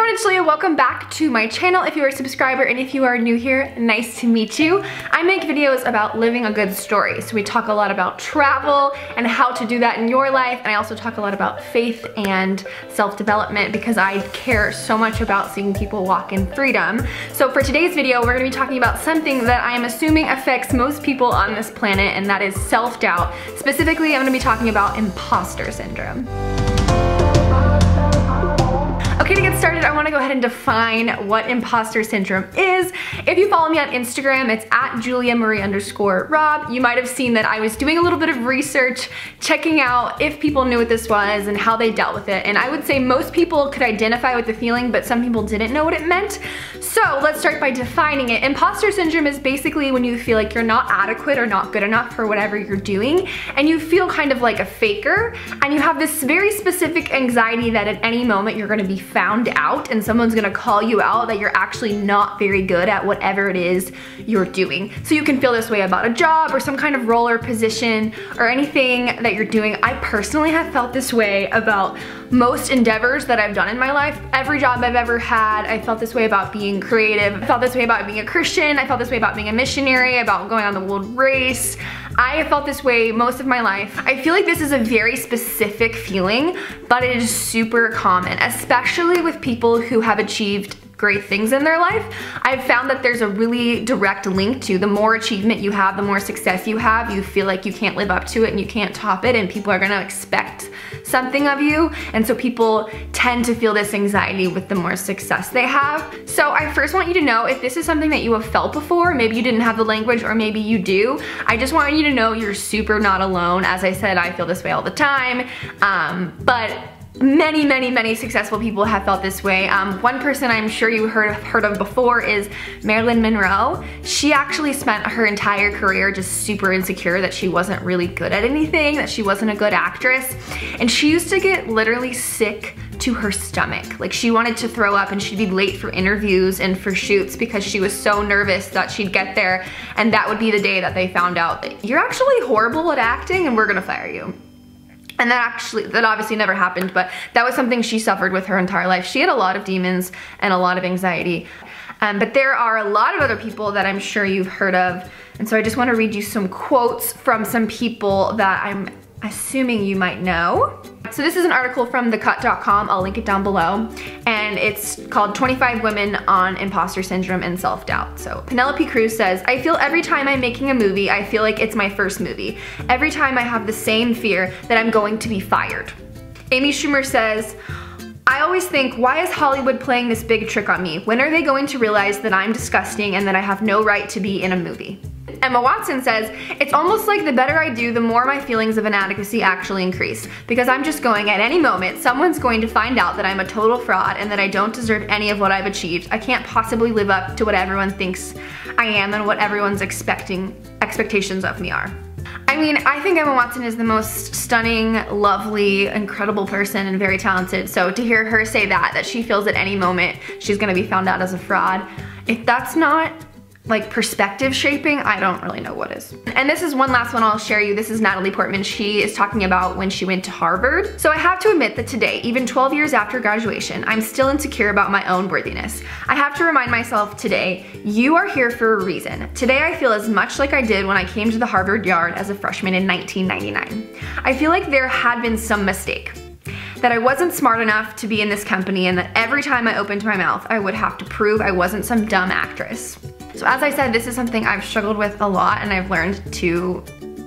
everyone, it's Leah. Welcome back to my channel. If you are a subscriber and if you are new here, nice to meet you. I make videos about living a good story. So we talk a lot about travel and how to do that in your life. And I also talk a lot about faith and self-development because I care so much about seeing people walk in freedom. So for today's video, we're gonna be talking about something that I'm assuming affects most people on this planet, and that is self-doubt. Specifically, I'm gonna be talking about imposter syndrome. Okay, to get started, I want to go ahead and define what imposter syndrome is. If you follow me on Instagram, it's at @JuliaMarie_Rob. You might have seen that I was doing a little bit of research, checking out if people knew what this was and how they dealt with it. And I would say most people could identify with the feeling, but some people didn't know what it meant. So let's start by defining it. Imposter syndrome is basically when you feel like you're not adequate or not good enough for whatever you're doing, and you feel kind of like a faker, and you have this very specific anxiety that at any moment you're gonna be found out and someone's gonna call you out that you're actually not very good at whatever it is you're doing. So you can feel this way about a job or some kind of role or position or anything that you're doing. I personally have felt this way about most endeavors that I've done in my life. Every job I've ever had, I felt this way about being creative. I felt this way about being a Christian. I felt this way about being a missionary, about going on the world race. I have felt this way most of my life. I feel like this is a very specific feeling, but it is super common, especially with people who have achieved great things in their life. I've found that there's a really direct link to the more achievement you have, the more success you have, you feel like you can't live up to it and you can't top it, and people are gonna expect something of you. And so people tend to feel this anxiety with the more success they have. So I first want you to know, if this is something that you have felt before, maybe you didn't have the language or maybe you do, I just want you to know you're super not alone. As I said, I feel this way all the time, but many successful people have felt this way. One person I'm sure you heard of before is Marilyn Monroe. She actually spent her entire career just super insecure that she wasn't really good at anything, that she wasn't a good actress, and she used to get literally sick to her stomach. Like, she wanted to throw up and she'd be late for interviews and for shoots because she was so nervous that she'd get there and that would be the day that they found out that you're actually horrible at acting and we're gonna fire you. And that obviously never happened, but that was something she suffered with her entire life. She had a lot of demons and a lot of anxiety. But there are a lot of other people that I'm sure you've heard of. And so I just want to read you some quotes from some people that I'm assuming you might know. So this is an article from thecut.com, I'll link it down below, and it's called 25 Women on Imposter Syndrome and Self-Doubt. So Penelope Cruz says, "I feel every time I'm making a movie, I feel like it's my first movie. Every time I have the same fear that I'm going to be fired." Amy Schumer says, "I always think, why is Hollywood playing this big trick on me? When are they going to realize that I'm disgusting and that I have no right to be in a movie?" Emma Watson says, "It's almost like the better I do, the more my feelings of inadequacy actually increase. Because I'm just going, at any moment, someone's going to find out that I'm a total fraud and that I don't deserve any of what I've achieved. I can't possibly live up to what everyone thinks I am and what everyone's expectations of me are." I mean, I think Emma Watson is the most stunning, lovely, incredible person and very talented. So to hear her say that she feels at any moment she's gonna be found out as a fraud, if that's not like perspective shaping, I don't really know what is. And this is one last one I'll share you. This is Natalie Portman. She is talking about when she went to Harvard. "So I have to admit that today, even 12 years after graduation, I'm still insecure about my own worthiness. I have to remind myself today, you are here for a reason. Today I feel as much like I did when I came to the Harvard Yard as a freshman in 1999. I feel like there had been some mistake. That I wasn't smart enough to be in this company, and that every time I opened my mouth, I would have to prove I wasn't some dumb actress." So as I said, this is something I've struggled with a lot and I've learned to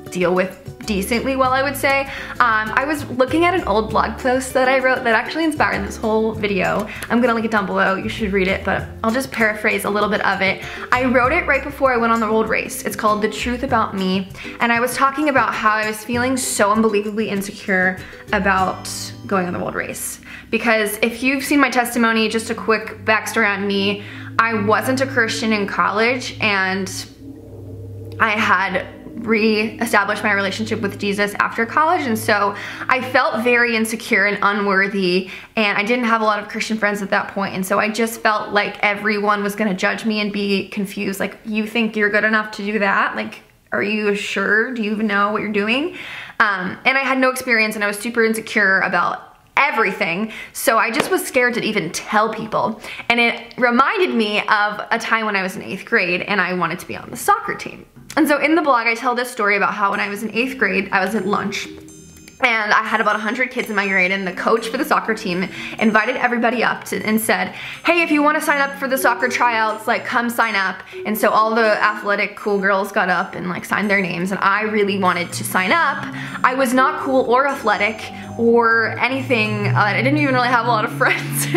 deal with decently well, I would say. I was looking at an old blog post that I wrote that actually inspired this whole video. I'm gonna link it down below, you should read it, but I'll just paraphrase a little bit of it. I wrote it right before I went on the world race. It's called "The Truth About Me," and I was talking about how I was feeling so unbelievably insecure about going on the world race. Because if you've seen my testimony, just a quick backstory on me, I wasn't a Christian in college, and I had re-established my relationship with Jesus after college, and so I felt very insecure and unworthy, and I didn't have a lot of Christian friends at that point, and so I just felt like everyone was gonna judge me and be confused, like, you think you're good enough to do that? Like, are you sure? Do you even know what you're doing? And I had no experience, and I was super insecure about everything. So I just was scared to even tell people. And it reminded me of a time when I was in 8th grade and I wanted to be on the soccer team. And so in the blog, I tell this story about how when I was in 8th grade, I was at lunch. And I had about 100 kids in my grade, and the coach for the soccer team invited everybody up and said, hey, if you want to sign up for the soccer tryouts, like come sign up. And so all the athletic cool girls got up and like signed their names, and I really wanted to sign up. I was not cool or athletic or anything. I didn't even really have a lot of friends,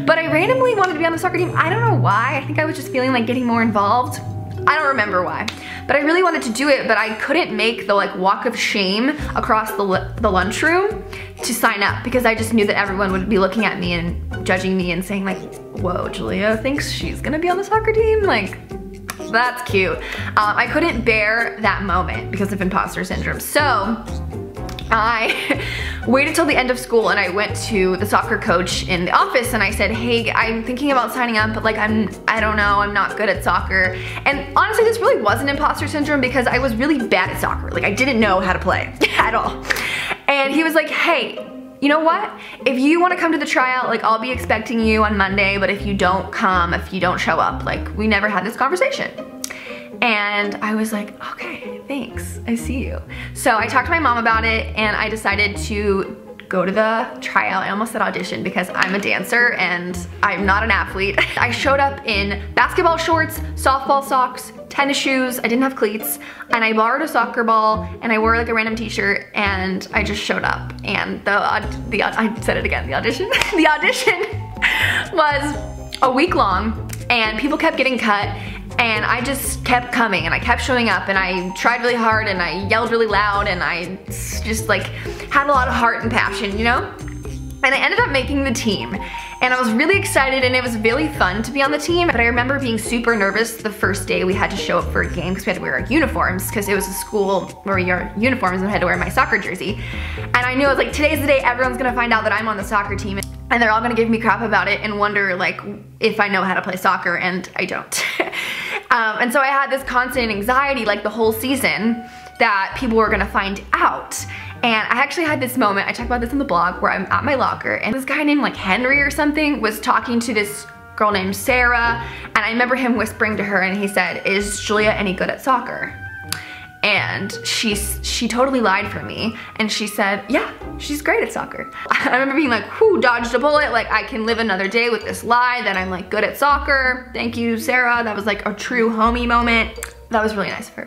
but I randomly wanted to be on the soccer team. I don't know why. I think I was just feeling like getting more involved. I don't remember why, but I really wanted to do it, but I couldn't make the like walk of shame across the lunchroom to sign up, because I just knew that everyone would be looking at me and judging me and saying like, whoa, Julia thinks she's gonna be on the soccer team? Like, that's cute. I couldn't bear that moment because of imposter syndrome. So I waited till the end of school and I went to the soccer coach in the office and I said, hey, I'm thinking about signing up, but like I don't know, I'm not good at soccer. And honestly, this really wasn't imposter syndrome because I was really bad at soccer. Like I didn't know how to play at all. And he was like, hey, you know what? If you want to come to the tryout, like I'll be expecting you on Monday, but if you don't come, if you don't show up, like we never had this conversation. And I was like, okay, thanks, I see you. So I talked to my mom about it and I decided to go to the tryout. I almost said audition because I'm a dancer and I'm not an athlete. I showed up in basketball shorts, softball socks, tennis shoes, I didn't have cleats, and I borrowed a soccer ball and I wore like a random t-shirt and I just showed up. And I said it again, the audition. The audition was a week long and people kept getting cut. And I just kept coming and I kept showing up and I tried really hard and I yelled really loud and I just like had a lot of heart and passion, you know? And I ended up making the team. And I was really excited and it was really fun to be on the team. But I remember being super nervous the first day we had to show up for a game because we had to wear our uniforms because it was a school where we wore uniforms and I had to wear my soccer jersey. And I knew I was like, today's the day everyone's gonna find out that I'm on the soccer team. And they're all gonna give me crap about it and wonder like if I know how to play soccer, and I don't. And so I had this constant anxiety like the whole season that people were gonna find out. And I actually had this moment, I talk about this in the blog, where I'm at my locker and this guy named like Henry or something was talking to this girl named Sarah, and I remember him whispering to her and he said, is Julia any good at soccer? And she totally lied for me and she said, yeah, she's great at soccer. I remember being like, whew, dodged a bullet, like I can live another day with this lie that I'm like good at soccer. Thank you, Sarah. That was like a true homie moment. That was really nice of her.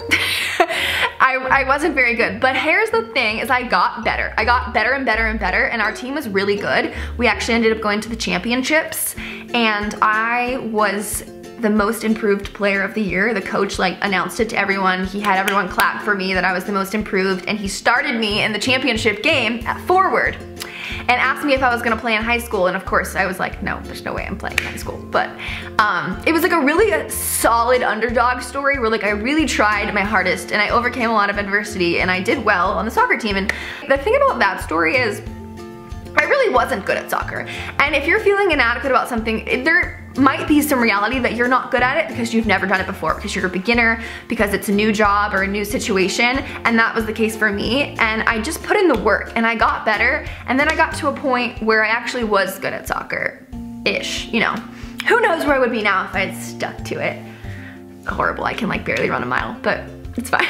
I wasn't very good, but here's the thing is I got better. I got better and better and better, and our team was really good. We actually ended up going to the championships and I was the most improved player of the year. The coach like announced it to everyone. He had everyone clap for me that I was the most improved, and he started me in the championship game at forward and asked me if I was gonna play in high school, and of course I was like, no, there's no way I'm playing in high school. But it was like a really solid underdog story where like I really tried my hardest and I overcame a lot of adversity and I did well on the soccer team. And the thing about that story is I really wasn't good at soccer. And if you're feeling inadequate about something, there might be some reality that you're not good at it because you've never done it before, because you're a beginner, because it's a new job or a new situation, and that was the case for me. And I just put in the work and I got better, and then I got to a point where I actually was good at soccer-ish, you know. Who knows where I would be now if I had stuck to it. Horrible, I can like barely run a mile, but it's fine.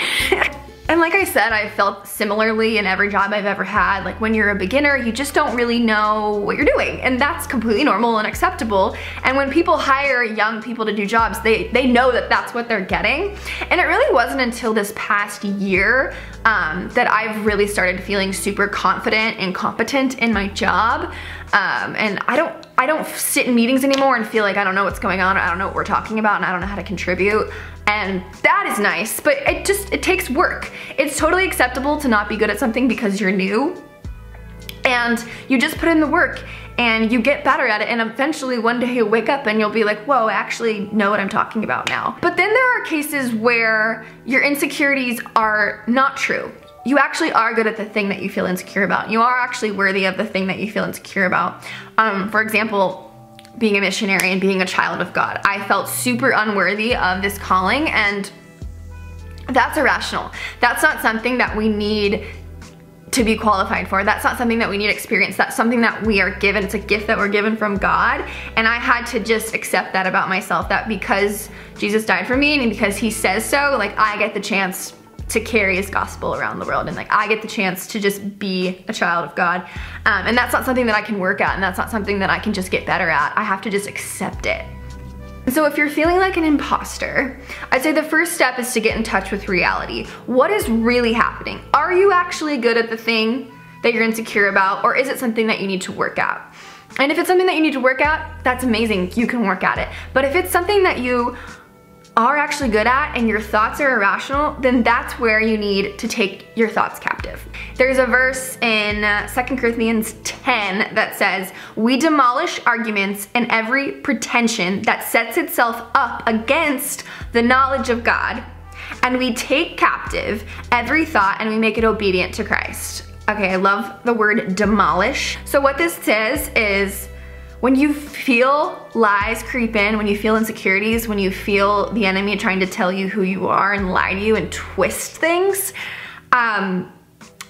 And like I said, I felt similarly in every job I've ever had. Like when you're a beginner, you just don't really know what you're doing, and that's completely normal and acceptable. And when people hire young people to do jobs, they know that that's what they're getting. And it really wasn't until this past year that I've really started feeling super confident and competent in my job. And I don't sit in meetings anymore and feel like I don't know what's going on, or I don't know what we're talking about, and I don't know how to contribute. And that is nice, but it takes work. It's totally acceptable to not be good at something because you're new, and you just put in the work and you get better at it, and eventually one day you'll wake up and you'll be like, whoa, I actually know what I'm talking about now. But then there are cases where your insecurities are not true. You actually are good at the thing that you feel insecure about. You are actually worthy of the thing that you feel insecure about. For example, being a missionary and being a child of God. I felt super unworthy of this calling, and that's irrational. That's not something that we need to be qualified for. That's not something that we need to experience. That's something that we are given. It's a gift that we're given from God. And I had to just accept that about myself, that because Jesus died for me and because he says so, like, I get the chance to carry his gospel around the world, and like I get the chance to just be a child of God. And that's not something that I can work at, and that's not something that I can just get better at. I have to just accept it. So if you're feeling like an imposter, I'd say the first step is to get in touch with reality. What is really happening? Are you actually good at the thing that you're insecure about, or is it something that you need to work at? And if it's something that you need to work at, that's amazing, you can work at it. But if it's something that you are actually good at and your thoughts are irrational, then that's where you need to take your thoughts captive. There's a verse in 2 Corinthians 10 that says, "We demolish arguments and every pretension that sets itself up against the knowledge of God, and we take captive every thought and we make it obedient to Christ." Okay, I love the word demolish. So what this says is, when you feel lies creep in, when you feel insecurities, when you feel the enemy trying to tell you who you are and lie to you and twist things,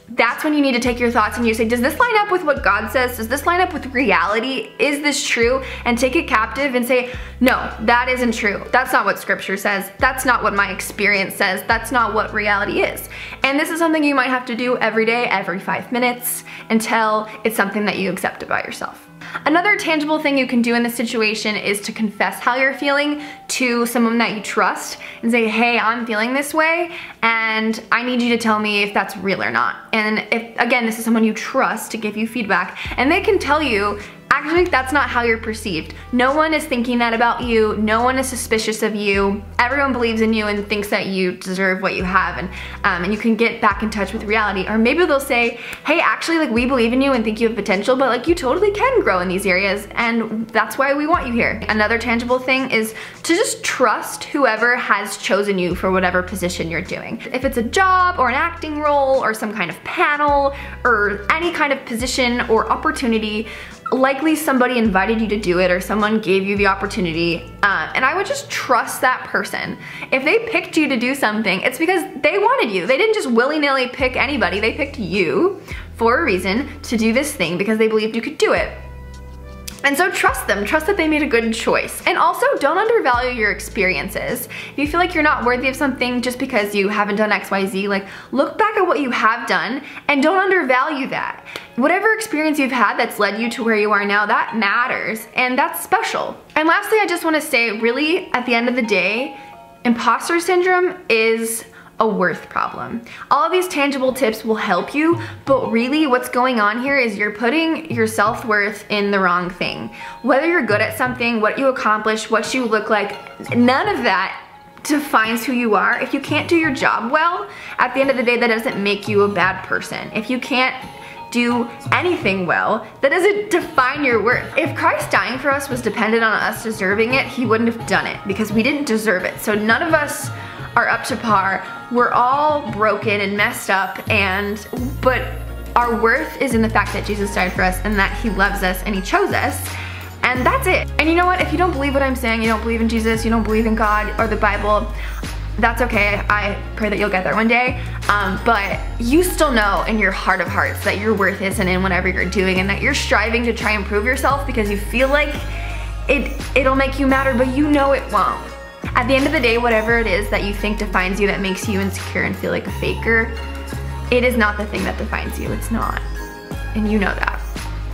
that's when you need to take your thoughts and you say, does this line up with what God says? Does this line up with reality? Is this true? And take it captive and say, no, that isn't true. That's not what scripture says. That's not what my experience says. That's not what reality is. And this is something you might have to do every day, every 5 minutes, until it's something that you accept about yourself. Another tangible thing you can do in this situation is to confess how you're feeling to someone that you trust and say, hey, I'm feeling this way and I need you to tell me if that's real or not. And if, again, this is someone you trust to give you feedback, and they can tell you, actually, that's not how you're perceived. No one is thinking that about you. No one is suspicious of you. Everyone believes in you and thinks that you deserve what you have, and you can get back in touch with reality. Or maybe they'll say, hey, actually, like, we believe in you and think you have potential, but like, you totally can grow in these areas, and that's why we want you here. Another tangible thing is to just trust whoever has chosen you for whatever position you're doing. If it's a job or an acting role or some kind of panel or any kind of position or opportunity, likely somebody invited you to do it or someone gave you the opportunity, and I would just trust that person. If they picked you to do something, it's because they wanted you. They didn't just willy-nilly pick anybody. They picked you for a reason to do this thing because they believed you could do it. And so trust them, trust that they made a good choice. And also, don't undervalue your experiences. If you feel like you're not worthy of something just because you haven't done XYZ, like, look back at what you have done and don't undervalue that. Whatever experience you've had that's led you to where you are now, that matters, and that's special. And lastly, I just wanna say, really, at the end of the day, imposter syndrome is a worth problem. All of these tangible tips will help you, but really what's going on here is you're putting your self-worth in the wrong thing. Whether you're good at something, what you accomplish, what you look like, none of that defines who you are. If you can't do your job well, at the end of the day, that doesn't make you a bad person. If you can't do anything well, that doesn't define your worth. If Christ dying for us was dependent on us deserving it, he wouldn't have done it because we didn't deserve it. So none of us are up to par. We're all broken and messed up, but our worth is in the fact that Jesus died for us and that he loves us and he chose us, and that's it. And you know what? If you don't believe what I'm saying, you don't believe in Jesus, you don't believe in God or the Bible, that's okay. I pray that you'll get there one day, but you still know in your heart of hearts that your worth isn't in whatever you're doing, and that you're striving to try and prove yourself because you feel like it'll make you matter, but you know it won't. At the end of the day, whatever it is that you think defines you, that makes you insecure and feel like a faker, it is not the thing that defines you. It's not. And you know that.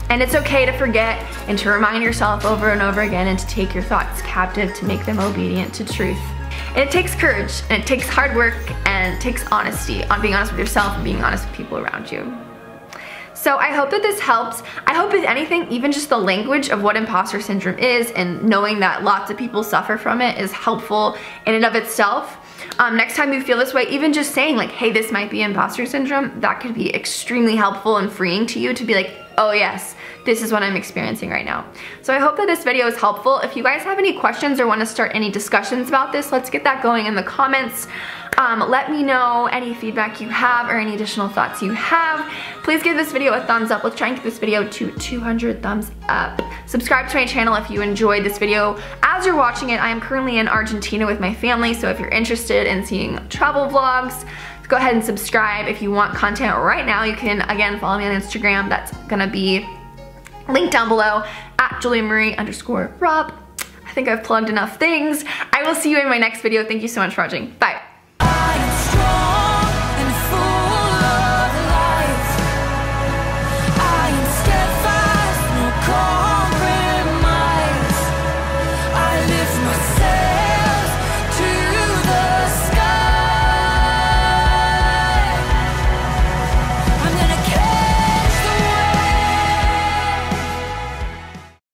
And it's okay to forget and to remind yourself over and over again and to take your thoughts captive, to make them obedient to truth. And it takes courage, and it takes hard work, and it takes honesty, on being honest with yourself and being honest with people around you. So I hope that this helps. I hope, if anything, even just the language of what imposter syndrome is and knowing that lots of people suffer from it is helpful in and of itself. Next time you feel this way, even just saying like, hey, this might be imposter syndrome, that could be extremely helpful and freeing to you to be like, oh yes, this is what I'm experiencing right now. So I hope that this video is helpful. If you guys have any questions or want to start any discussions about this, let's get that going in the comments. Let me know any feedback you have or any additional thoughts you have. Please give this video a thumbs up. Let's try and get this video to 200 thumbs up. Subscribe to my channel if you enjoyed this video. As you're watching it, I am currently in Argentina with my family, so if you're interested in seeing travel vlogs, Go ahead and subscribe if you want content right now. You can, again, follow me on Instagram. That's gonna be linked down below at JuliaMarie_Rob. I think I've plugged enough things. I will see you in my next video. Thank you so much for watching. Bye.